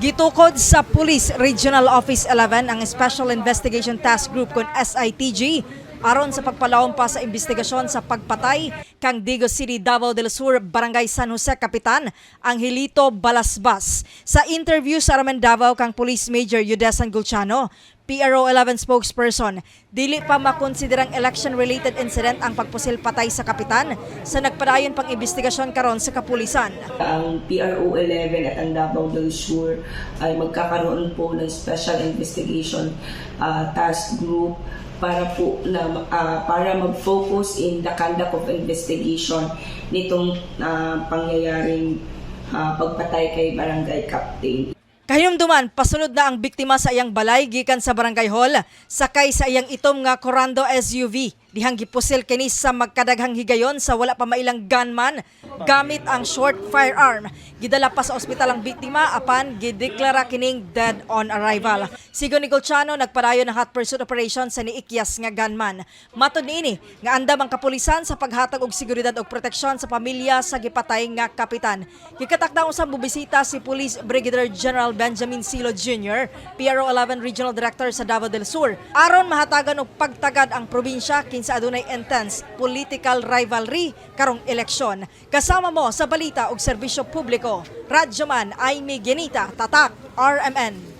Gitukod sa Police Regional Office 11 ang Special Investigation Task Group kon SITG aron sa pagpalawom pa sa investigasyon sa pagpatay kang Digos City, Davao del Sur, Barangay San Jose Kapitan ang Hilito Balasbas. Sa interview sa Aramen Davao kang Police Major Yudesan Gulciano, PRO 11 spokesperson, dili pa makonsiderang election-related incident ang pagpusil patay sa kapitan sa nagpadayon pang investigasyon karon sa kapulisan. Ang PRO 11 at ang Davao del Sur ay magkakaroon po ng Special Investigation Task Group para po para mag-focus in the conduct of investigation nitong pangyayaring pagpatay kay Barangay Captain. Kahimduman, pasunod na ang biktima sa iyang balay gikan sa Barangay Hall sakay sa iyang itom nga Corando SUV. Dihang gipusil kini sa magkadaghang higayon sa wala pa mailang gunman gamit ang short firearm. Gidala pa sa ospital ang biktima apan gideklara kining dead on arrival. Sigon ni Gulciano, nagpadayon ng hot pursuit operation sa niikyas nga gunman. Matud niini nga andam ang kapulisan sa paghatag og seguridad ug proteksyon sa pamilya sa gipatay nga kapitan. Gikatakdaong sa bubisita si Police Brigadier General Benjamin Silo Jr., PRO 11 Regional Director sa Davao del Sur, aron mahatagan og pagtagad ang probinsya sa adunay intense political rivalry karong eleksyon. Kasama mo sa balita ug serbisyo publiko, Radyoman Aimee Genita, Tatak, RMN.